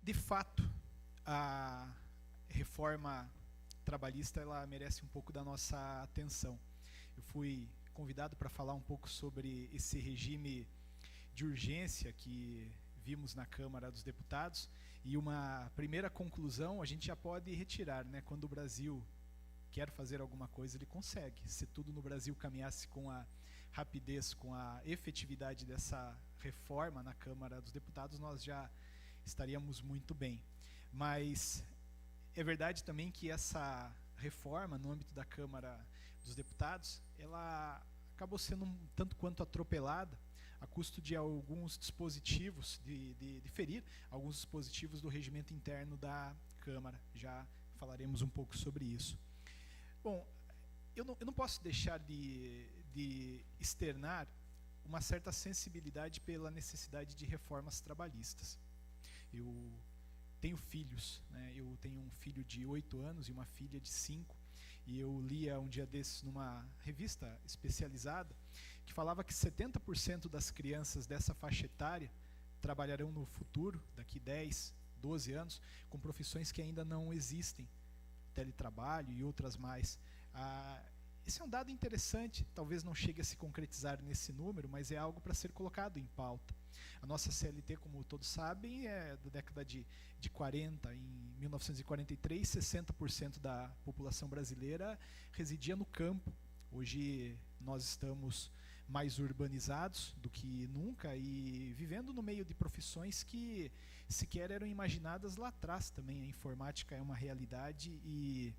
De fato, a reforma trabalhista ela merece um pouco da nossa atenção. Eu fui convidado para falar um pouco sobre esse regime de urgência que vimos na Câmara dos Deputados, e uma primeira conclusão a gente já pode retirar, né? Quando o Brasil quer fazer alguma coisa, ele consegue. Se tudo no Brasil caminhasse com a rapidez, com a efetividade dessa reforma na Câmara dos Deputados, nós já estaríamos muito bem. Mas é verdade também que essa reforma no âmbito da Câmara dos Deputados, ela acabou sendo um tanto quanto atropelada a custo de alguns dispositivos, de ferir alguns dispositivos do regimento interno da Câmara. Já falaremos um pouco sobre isso. Bom, eu não posso deixar de externar uma certa sensibilidade pela necessidade de reformas trabalhistas. Eu tenho filhos, né? Eu tenho um filho de 8 anos e uma filha de 5, e eu lia um dia desses numa revista especializada que falava que 70% das crianças dessa faixa etária trabalharão no futuro, daqui 10, 12 anos, com profissões que ainda não existem, teletrabalho e outras mais. Esse é um dado interessante, talvez não chegue a se concretizar nesse número, mas é algo para ser colocado em pauta. A nossa CLT, como todos sabem, é da década de 40. Em 1943, 60% da população brasileira residia no campo. Hoje nós estamos mais urbanizados do que nunca e vivendo no meio de profissões que sequer eram imaginadas lá atrás também. A informática é uma realidade e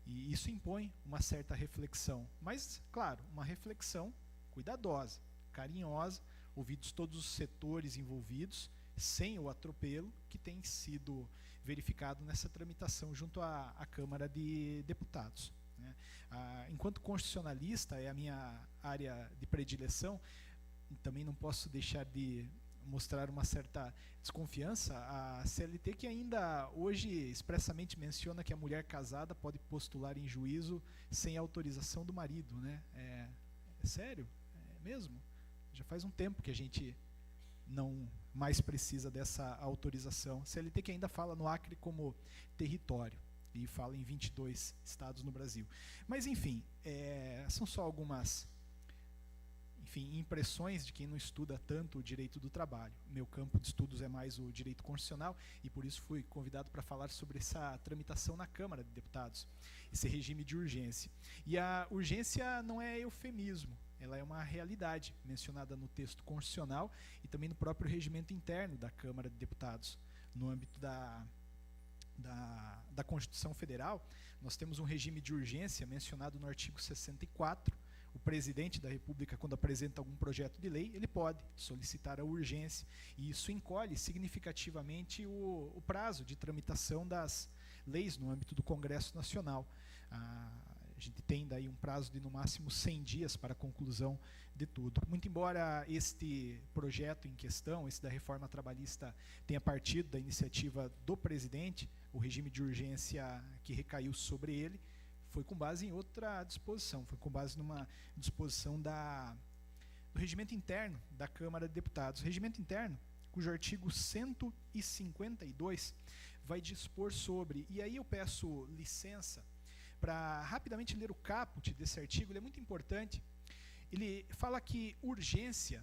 isso impõe uma certa reflexão. Mas, claro, uma reflexão cuidadosa, carinhosa, ouvidos todos os setores envolvidos, sem o atropelo que tem sido verificado nessa tramitação junto à Câmara de Deputados. Enquanto constitucionalista, é a minha área de predileção, também não posso deixar de mostrar uma certa desconfiança. A CLT, que ainda hoje expressamente menciona que a mulher casada pode postular em juízo sem autorização do marido, né? É sério? É mesmo? Já faz um tempo que a gente não mais precisa dessa autorização. CLT que ainda fala no Acre como território e fala em 22 estados no Brasil. Mas, enfim, são só algumas impressões de quem não estuda tanto o direito do trabalho. Meu campo de estudos é mais o direito constitucional e por isso fui convidado para falar sobre essa tramitação na Câmara de Deputados, esse regime de urgência. E a urgência não é eufemismo, ela é uma realidade mencionada no texto constitucional e também no próprio regimento interno da Câmara de Deputados. No âmbito da Constituição Federal, nós temos um regime de urgência mencionado no artigo 64. O presidente da República, quando apresenta algum projeto de lei, ele pode solicitar a urgência, e isso encolhe significativamente o prazo de tramitação das leis no âmbito do Congresso Nacional. A gente tem daí um prazo de no máximo 100 dias para a conclusão de tudo. Muito embora este projeto em questão, esse da reforma trabalhista, tenha partido da iniciativa do presidente, o regime de urgência que recaiu sobre ele foi com base em outra disposição, foi com base numa disposição do regimento interno da Câmara de Deputados. O regimento interno, cujo artigo 152 vai dispor sobre, e aí eu peço licença para rapidamente ler o caput desse artigo, ele é muito importante. Ele fala que urgência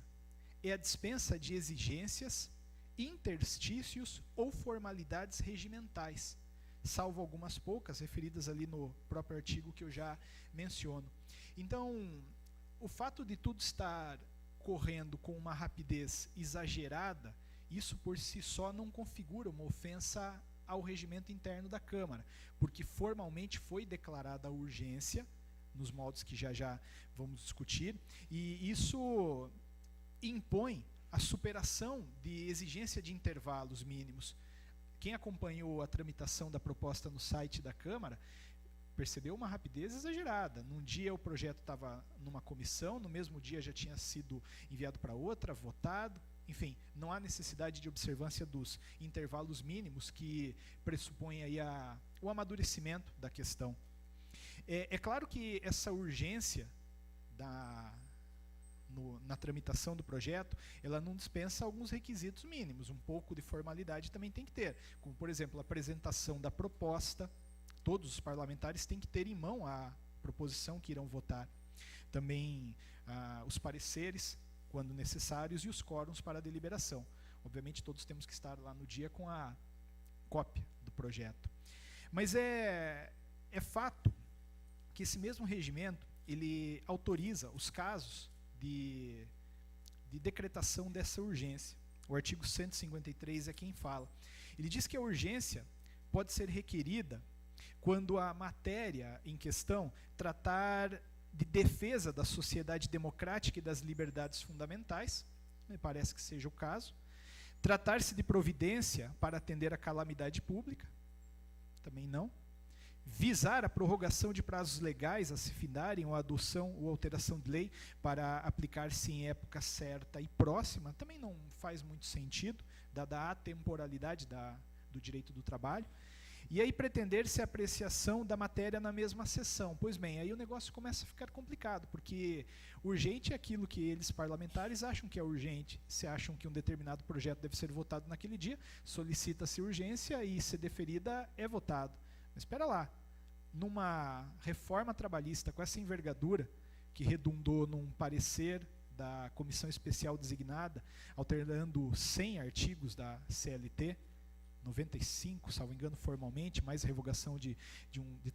é a dispensa de exigências, interstícios ou formalidades regimentais, salvo algumas poucas referidas ali no próprio artigo que eu já menciono. Então, o fato de tudo estar correndo com uma rapidez exagerada, isso por si só não configura uma ofensa ao regimento interno da Câmara, porque formalmente foi declarada a urgência, nos moldes que já vamos discutir, e isso impõe a superação de exigência de intervalos mínimos. Quem acompanhou a tramitação da proposta no site da Câmara percebeu uma rapidez exagerada. Num dia o projeto estava numa comissão, no mesmo dia já tinha sido enviado para outra, votado. Enfim, não há necessidade de observância dos intervalos mínimos que pressupõem aí o amadurecimento da questão. É claro que essa urgência na tramitação do projeto, ela não dispensa alguns requisitos mínimos. Um pouco de formalidade também tem que ter, como, por exemplo, a apresentação da proposta. Todos os parlamentares têm que ter em mão a proposição que irão votar. Também os pareceres, quando necessários, e os quórums para a deliberação. Obviamente, todos temos que estar lá no dia com a cópia do projeto. Mas é fato que esse mesmo regimento, ele autoriza os casos de decretação dessa urgência. O artigo 153 é quem fala. Ele diz que a urgência pode ser requerida quando a matéria em questão tratar de defesa da sociedade democrática e das liberdades fundamentais, me parece que seja o caso, tratar-se de providência para atender a calamidade pública, também não, visar a prorrogação de prazos legais a se findarem ou a adoção ou alteração de lei para aplicar-se em época certa e próxima, também não faz muito sentido, dada a atemporalidade do direito do trabalho. E aí pretender-se a apreciação da matéria na mesma sessão. Pois bem, aí o negócio começa a ficar complicado, porque urgente é aquilo que eles, parlamentares, acham que é urgente. Se acham que um determinado projeto deve ser votado naquele dia, solicita-se urgência e, se deferida, é votado. Mas espera lá, numa reforma trabalhista com essa envergadura, que redundou num parecer da comissão especial designada, alterando 100 artigos da CLT, 95, salvo engano, formalmente, mais a revogação de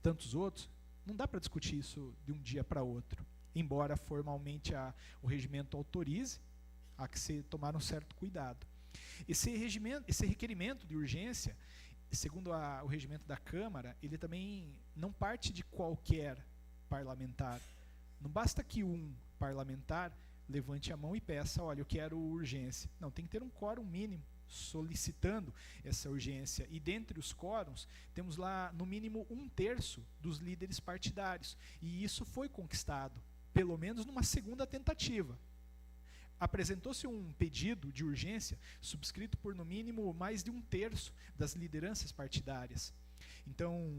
tantos outros, não dá para discutir isso de um dia para outro. Embora formalmente o regimento autorize, há que se tomar um certo cuidado. Esse requerimento de urgência, segundo o regimento da Câmara, ele também não parte de qualquer parlamentar. Não basta que um parlamentar levante a mão e peça, olha, eu quero urgência. Não, tem que ter um quórum mínimo solicitando essa urgência. E dentre os quórums, temos lá no mínimo 1/3 dos líderes partidários. E isso foi conquistado, pelo menos numa segunda tentativa. Apresentou-se um pedido de urgência subscrito por no mínimo mais de 1/3 das lideranças partidárias. Então,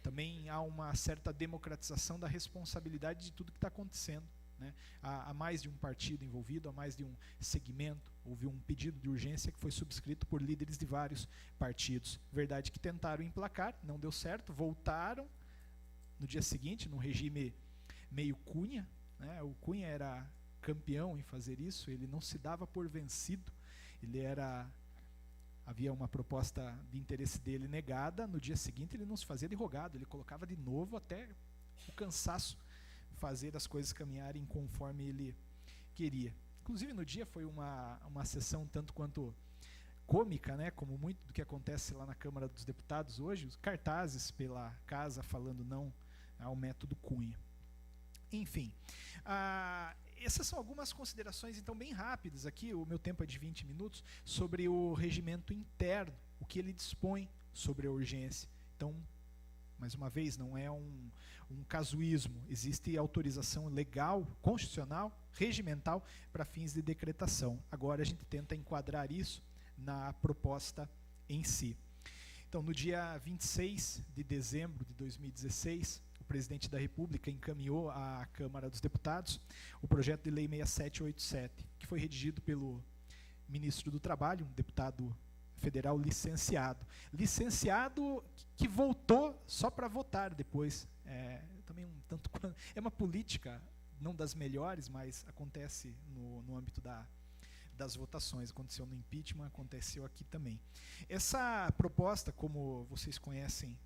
também há uma certa democratização da responsabilidade de tudo que está acontecendo. Né? Há mais de um partido envolvido, há mais de um segmento. Houve um pedido de urgência que foi subscrito por líderes de vários partidos. Verdade que tentaram emplacar, não deu certo, voltaram no dia seguinte, num regime meio Cunha. Né? O Cunha era campeão em fazer isso, ele não se dava por vencido, havia uma proposta de interesse dele negada, no dia seguinte ele não se fazia de rogado, ele colocava de novo até o cansaço fazer as coisas caminharem conforme ele queria. Inclusive no dia foi uma sessão tanto quanto cômica, né, como muito do que acontece lá na Câmara dos Deputados hoje, os cartazes pela casa falando não ao método Cunha. Enfim, essas são algumas considerações então bem rápidas aqui, o meu tempo é de 20 minutos, sobre o regimento interno, o que ele dispõe sobre a urgência. Então, mais uma vez, não é um casuísmo, existe autorização legal, constitucional, regimental, para fins de decretação. Agora a gente tenta enquadrar isso na proposta em si. Então, no dia 26 de dezembro de 2016, o presidente da República encaminhou à Câmara dos Deputados o projeto de lei 6787, que foi redigido pelo ministro do Trabalho, um deputado federal licenciado. Licenciado que voltou só para votar depois. Também é uma política, não das melhores, mas acontece no âmbito das votações. Aconteceu no impeachment, aconteceu aqui também. Essa proposta, como vocês conhecem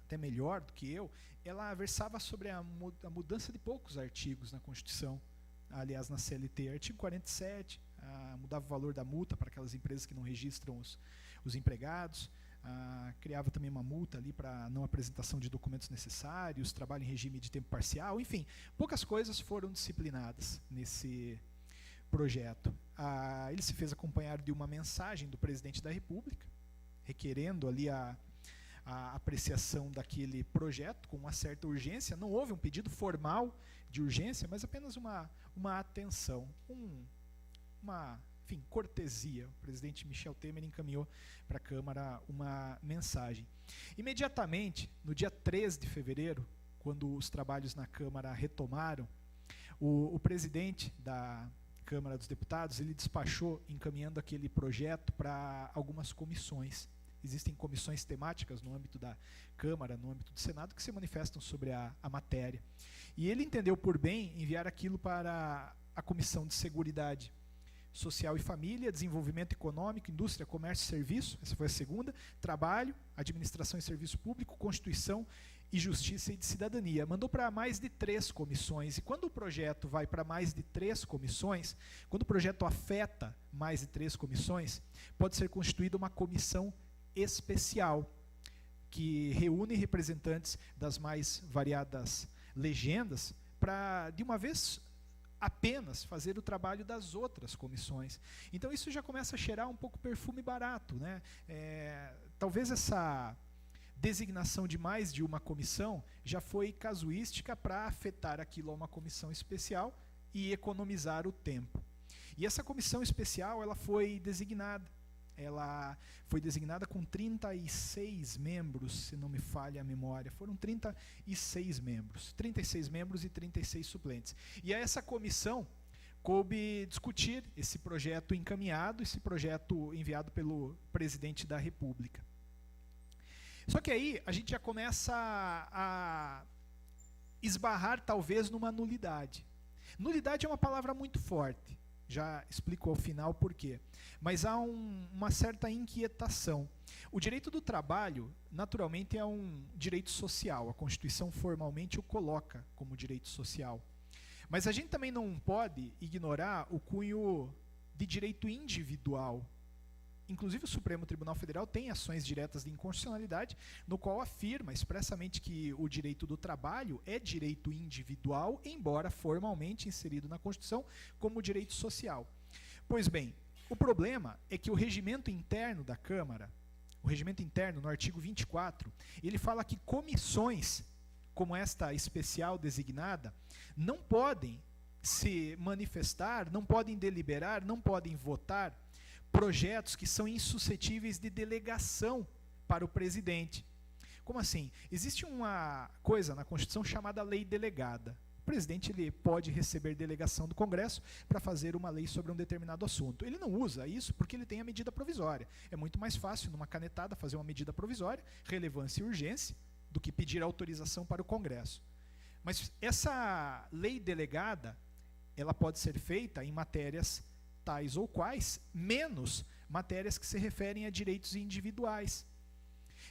até melhor do que eu, ela versava sobre a mudança de poucos artigos na Constituição, aliás, na CLT. Artigo 47, mudava o valor da multa para aquelas empresas que não registram os empregados, criava também uma multa ali para não apresentação de documentos necessários, trabalho em regime de tempo parcial, enfim, poucas coisas foram disciplinadas nesse projeto. Ele se fez acompanhar de uma mensagem do presidente da República, requerendo ali a apreciação daquele projeto com uma certa urgência. Não houve um pedido formal de urgência, mas apenas uma atenção, enfim, cortesia. O presidente Michel Temer encaminhou para a Câmara uma mensagem. Imediatamente, no dia 3 de fevereiro, quando os trabalhos na Câmara retomaram, o presidente da Câmara dos Deputados, ele despachou encaminhando aquele projeto para algumas comissões. Existem comissões temáticas no âmbito da Câmara, no âmbito do Senado, que se manifestam sobre a matéria. E ele entendeu por bem enviar aquilo para a Comissão de Seguridade Social e Família, Desenvolvimento Econômico, Indústria, Comércio e Serviço, essa foi a segunda, Trabalho, Administração e Serviço Público, Constituição e Justiça e de Cidadania. Mandou para mais de 3 comissões, e quando o projeto vai para mais de 3 comissões, quando o projeto afeta mais de 3 comissões, pode ser constituída uma comissão especial, que reúne representantes das mais variadas legendas, para, de uma vez, apenas fazer o trabalho das outras comissões. Então isso já começa a cheirar um pouco perfume barato, né? Talvez essa designação de mais de uma comissão já foi casuística para afetar aquilo a uma comissão especial e economizar o tempo. E essa comissão especial, ela foi designada com 36 membros, se não me falha a memória. Foram 36 membros. 36 membros e 36 suplentes. E a essa comissão coube discutir esse projeto encaminhado, esse projeto enviado pelo presidente da República. Só que aí a gente já começa a esbarrar talvez numa nulidade. Nulidade é uma palavra muito forte. Já explico ao final por quê. Mas há uma certa inquietação. O direito do trabalho, naturalmente, é um direito social. A Constituição formalmente o coloca como direito social. Mas a gente também não pode ignorar o cunho de direito individual. Inclusive o Supremo Tribunal Federal tem ações diretas de inconstitucionalidade, no qual afirma expressamente que o direito do trabalho é direito individual, embora formalmente inserido na Constituição como direito social. Pois bem, o problema é que o regimento interno da Câmara, o regimento interno, no artigo 24, ele fala que comissões, como esta especial designada, não podem se manifestar, não podem deliberar, não podem votar projetos que são insuscetíveis de delegação para o presidente. Como assim? Existe uma coisa na Constituição chamada lei delegada. O presidente ele pode receber delegação do Congresso para fazer uma lei sobre um determinado assunto. Ele não usa isso porque ele tem a medida provisória. É muito mais fácil, numa canetada, fazer uma medida provisória, relevância e urgência, do que pedir autorização para o Congresso. Mas essa lei delegada, ela pode ser feita em matérias tais ou quais, menos matérias que se referem a direitos individuais.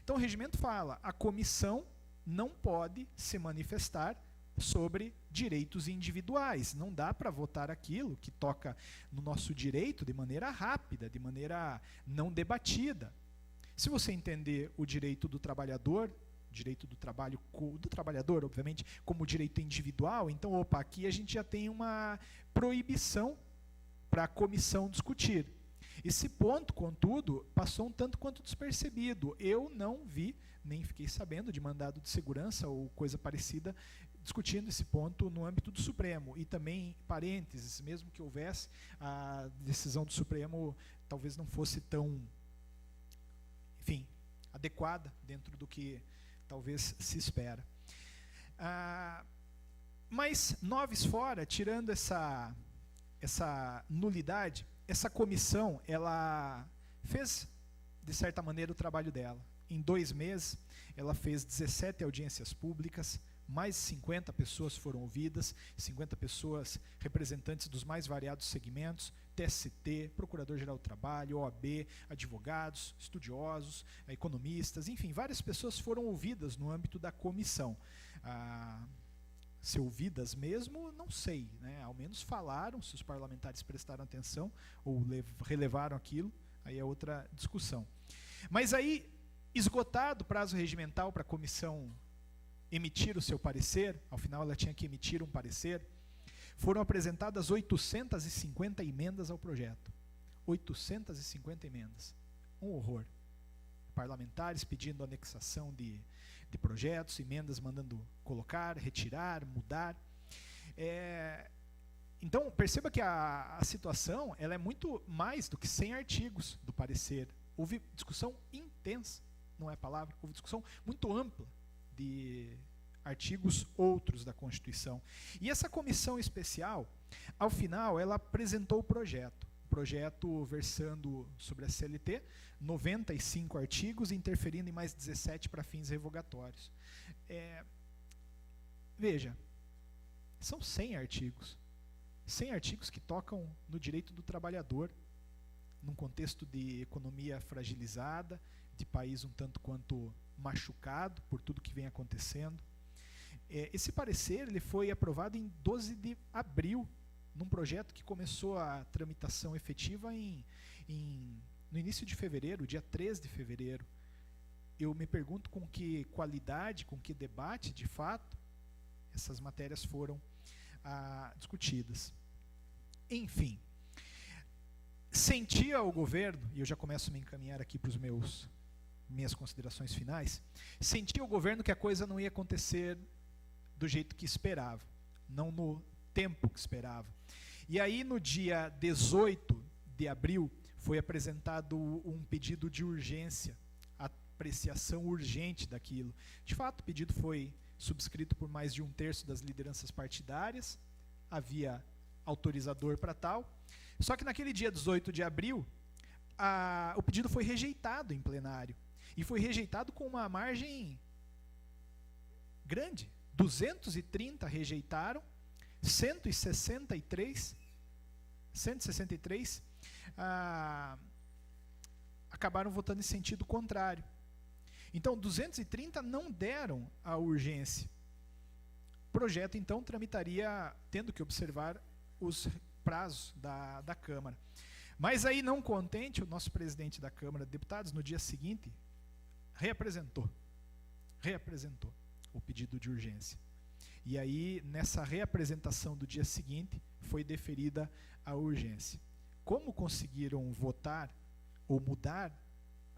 Então o regimento fala, a comissão não pode se manifestar sobre direitos individuais. Não dá para votar aquilo que toca no nosso direito de maneira rápida, de maneira não debatida. Se você entender o direito do trabalhador, direito do trabalho do trabalhador, obviamente, como direito individual, então, opa, aqui a gente já tem uma proibição para a comissão discutir. Esse ponto, contudo, passou um tanto quanto despercebido. Eu não vi, nem fiquei sabendo de mandado de segurança ou coisa parecida, discutindo esse ponto no âmbito do Supremo. E também, parênteses, mesmo que houvesse, a decisão do Supremo talvez não fosse tão, enfim, adequada dentro do que talvez se espera. Mas, noves fora, tirando essa nulidade, essa comissão, ela fez, de certa maneira, o trabalho dela. Em 2 meses, ela fez 17 audiências públicas, mais de 50 pessoas foram ouvidas, 50 pessoas representantes dos mais variados segmentos, TST, Procurador-Geral do Trabalho, OAB, advogados, estudiosos, economistas, enfim, várias pessoas foram ouvidas no âmbito da comissão. Se ouvidas mesmo, não sei, né? Ao menos falaram, se os parlamentares prestaram atenção ou relevaram aquilo, aí é outra discussão. Mas aí, esgotado o prazo regimental para a comissão emitir o seu parecer, ao final ela tinha que emitir um parecer, foram apresentadas 850 emendas ao projeto. 850 emendas. Um horror. Parlamentares pedindo anexação de projetos, emendas mandando colocar, retirar, mudar. Então, perceba que a situação ela é muito mais do que 100 artigos do parecer. Houve discussão intensa, não é a palavra, houve discussão muito ampla de artigos outros da Constituição. E essa comissão especial, ao final, ela apresentou o projeto versando sobre a CLT, 95 artigos, interferindo em mais 17 para fins revogatórios. Veja, são 100 artigos. 100 artigos que tocam no direito do trabalhador, num contexto de economia fragilizada, de país um tanto quanto machucado por tudo que vem acontecendo. Esse parecer ele foi aprovado em 12 de abril, num projeto que começou a tramitação efetiva no início de fevereiro, dia 3 de fevereiro. Eu me pergunto com que qualidade, com que debate, de fato, essas matérias foram discutidas. Enfim, sentia o governo, e eu já começo a me encaminhar aqui para os minhas considerações finais, sentia o governo que a coisa não ia acontecer do jeito que esperava, não no tempo que esperava. E aí, no dia 18 de abril, foi apresentado um pedido de urgência, apreciação urgente daquilo. De fato, o pedido foi subscrito por mais de 1/3 das lideranças partidárias, havia autorizador para tal. Só que naquele dia 18 de abril, o pedido foi rejeitado em plenário. E foi rejeitado com uma margem grande. 230 rejeitaram, 163 acabaram votando em sentido contrário. Então, 230 não deram a urgência. O projeto, então, tramitaria tendo que observar os prazos da Câmara. Mas aí, não contente, o nosso presidente da Câmara de Deputados, no dia seguinte, reapresentou o pedido de urgência. E aí, nessa reapresentação do dia seguinte, foi deferida a urgência. Como conseguiram votar ou mudar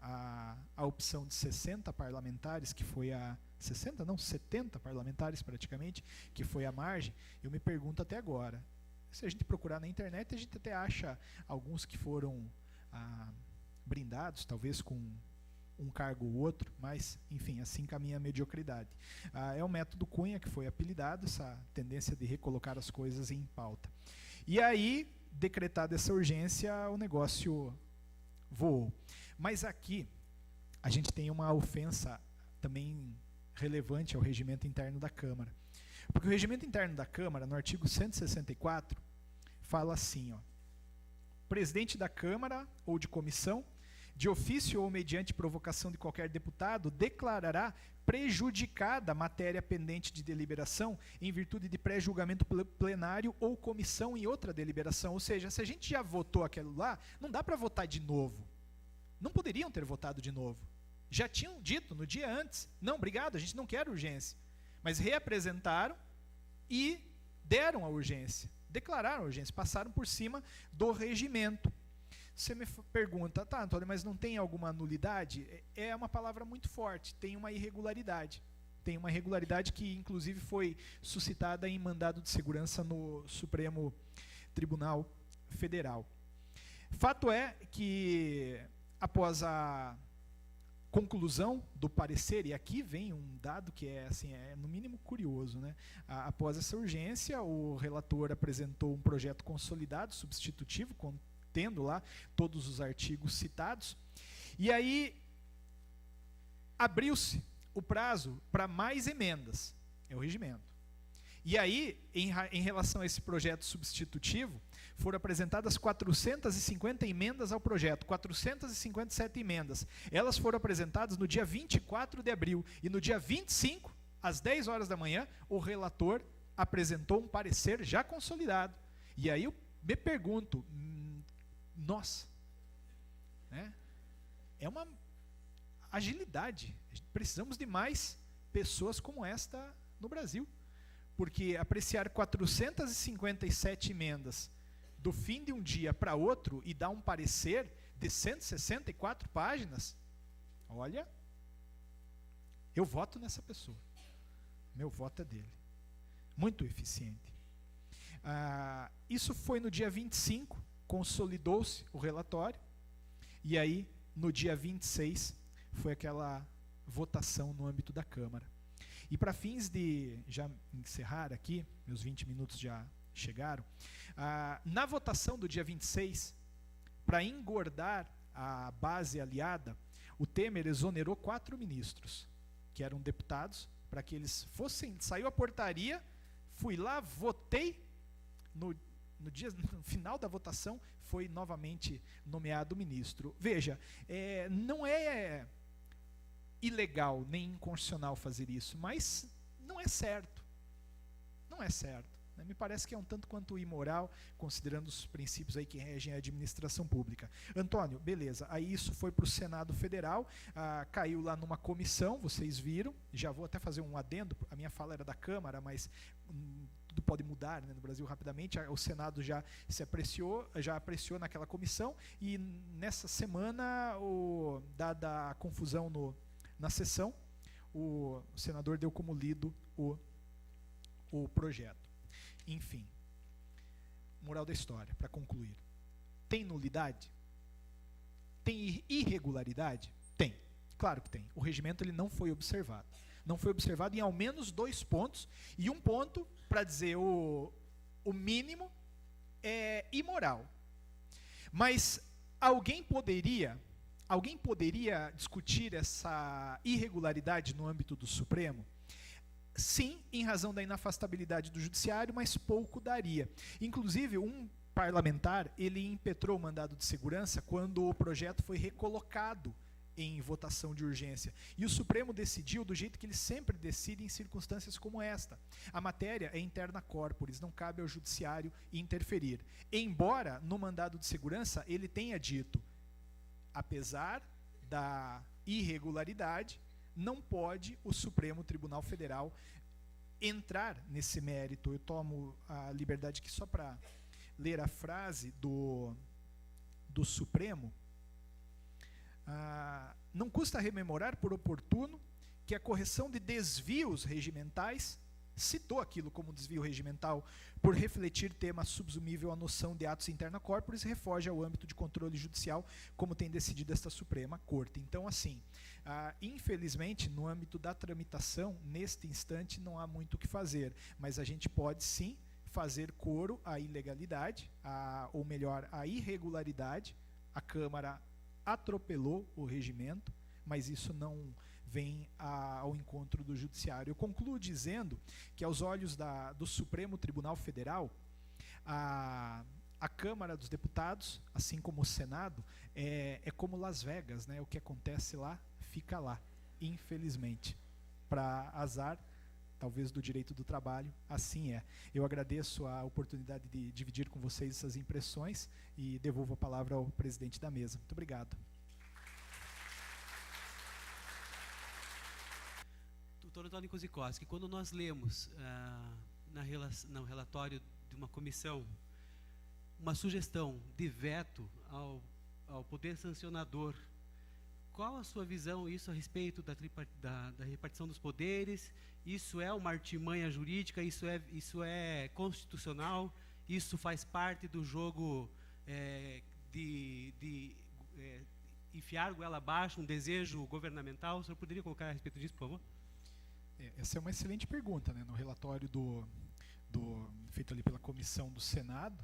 a opção de 60 parlamentares, que foi 70 parlamentares praticamente, que foi a margem, eu me pergunto até agora. Se a gente procurar na internet, a gente até acha alguns que foram brindados, talvez com um cargo ou outro, mas, enfim, assim caminha a mediocridade. É o método Cunha que foi apelidado, essa tendência de recolocar as coisas em pauta. E aí, decretada essa urgência, o negócio voou. Mas aqui, a gente tem uma ofensa também relevante ao regimento interno da Câmara. Porque o regimento interno da Câmara, no artigo 164, fala assim, presidente da Câmara ou de comissão, de ofício ou mediante provocação de qualquer deputado, declarará prejudicada a matéria pendente de deliberação em virtude de pré-julgamento plenário ou comissão em outra deliberação. Ou seja, se a gente já votou aquilo lá, não dá para votar de novo. Não poderiam ter votado de novo. Já tinham dito no dia antes, não, obrigado, a gente não quer urgência. Mas reapresentaram e deram a urgência, declararam a urgência, passaram por cima do regimento. Você me pergunta, tá, Antônio, mas não tem alguma nulidade? É uma palavra muito forte, tem uma irregularidade. Tem uma irregularidade que, inclusive, foi suscitada em mandado de segurança no Supremo Tribunal Federal. Fato é que, após a conclusão do parecer, e aqui vem um dado que é no mínimo curioso, né? Após essa urgência, o relator apresentou um projeto consolidado, substitutivo, tendo lá todos os artigos citados, e aí abriu-se o prazo para mais emendas, é o regimento. E aí, em relação a esse projeto substitutivo, foram apresentadas 450 emendas ao projeto, 457 emendas. Elas foram apresentadas no dia 24 de abril, e no dia 25, às 10 horas da manhã, o relator apresentou um parecer já consolidado. E aí eu me pergunto, nossa, né? É uma agilidade. Precisamos de mais pessoas como esta no Brasil. Porque apreciar 457 emendas do fim de um dia para outro e dar um parecer de 164 páginas, olha, eu voto nessa pessoa. Meu voto é dele. Muito eficiente. Isso foi no dia 25, consolidou-se o relatório, e aí, no dia 26, foi aquela votação no âmbito da Câmara. E para fins de já encerrar aqui, meus 20 minutos já chegaram, na votação do dia 26, para engordar a base aliada, o Temer exonerou 4 ministros, que eram deputados, para que eles fossem, saiu a portaria, fui lá, votei, no final da votação foi novamente nomeado ministro. Veja, não é ilegal nem inconstitucional fazer isso, mas não é certo. Não é certo. Me parece que é um tanto quanto imoral, considerando os princípios aí que regem a administração pública. Antônio, beleza, aí isso foi para o Senado Federal, caiu lá numa comissão, vocês viram, já vou até fazer um adendo, a minha fala era da Câmara, mas tudo pode mudar, né, no Brasil rapidamente, o Senado já apreciou naquela comissão, e nessa semana, dada a confusão na sessão, o senador deu como lido o projeto. Enfim, moral da história, para concluir. Tem nulidade? Tem irregularidade? Tem, claro que tem. O regimento ele não foi observado. Não foi observado em ao menos 2 pontos, e um ponto, para dizer o mínimo, é imoral. Mas alguém poderia discutir essa irregularidade no âmbito do Supremo? Sim, em razão da inafastabilidade do judiciário, mas pouco daria. Inclusive, um parlamentar, ele impetrou o mandado de segurança quando o projeto foi recolocado em votação de urgência. E o Supremo decidiu do jeito que ele sempre decide em circunstâncias como esta. A matéria é interna corporis, não cabe ao judiciário interferir. Embora, no mandado de segurança, ele tenha dito, apesar da irregularidade, não pode o Supremo Tribunal Federal entrar nesse mérito. Eu tomo a liberdade aqui só para ler a frase do Supremo. Não custa rememorar por oportuno que a correção de desvios regimentais, citou aquilo como desvio regimental, por refletir tema subsumível à noção de atos interna corporis, refoge ao âmbito de controle judicial, como tem decidido esta Suprema Corte. Então, assim, infelizmente, no âmbito da tramitação, neste instante, não há muito o que fazer, mas a gente pode, sim, fazer coro à ilegalidade, ou melhor, à irregularidade. A Câmara atropelou o regimento, mas isso não vem ao encontro do judiciário. Eu concluo dizendo que, aos olhos do Supremo Tribunal Federal, a Câmara dos Deputados, assim como o Senado, é como Las Vegas, né? O que acontece lá, fica lá, infelizmente. Para azar, talvez, do direito do trabalho, assim é. Eu agradeço a oportunidade de dividir com vocês essas impressões e devolvo a palavra ao presidente da mesa. Muito obrigado. Doutor Antônio Kozikowski, quando nós lemos no relatório de uma comissão uma sugestão de veto ao poder sancionador, qual a sua visão isso a respeito da repartição dos poderes? Isso é uma artimanha jurídica? Isso é constitucional? Isso faz parte do jogo de enfiar goela abaixo, um desejo governamental? O senhor poderia colocar a respeito disso, por favor? Essa é uma excelente pergunta, né? No relatório feito ali pela comissão do Senado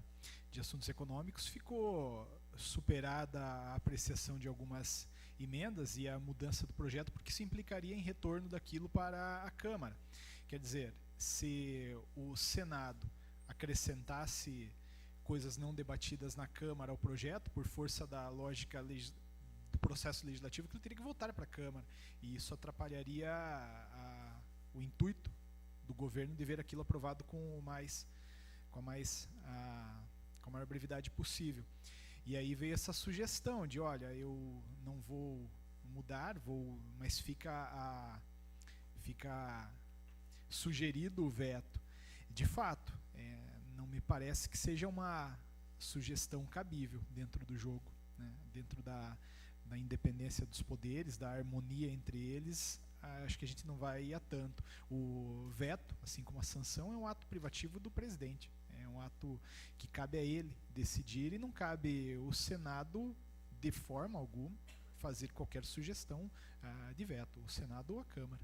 de Assuntos Econômicos, ficou superada a apreciação de algumas emendas e a mudança do projeto, porque isso implicaria em retorno daquilo para a Câmara. Quer dizer, se o Senado acrescentasse coisas não debatidas na Câmara ao projeto, por força da lógica do processo legislativo, que ele teria que voltar para a Câmara, e isso atrapalharia o intuito do governo de ver aquilo aprovado com a maior brevidade possível. E aí veio essa sugestão de, olha, eu não vou mudar, mas fica sugerido o veto. De fato, não me parece que seja uma sugestão cabível dentro do jogo, né? Dentro da independência dos poderes, da harmonia entre eles. Acho que a gente não vai a tanto. O veto, assim como a sanção, é um ato privativo do presidente. É um ato que cabe a ele decidir, e não cabe o Senado, de forma alguma, fazer qualquer sugestão de veto. O Senado ou a Câmara.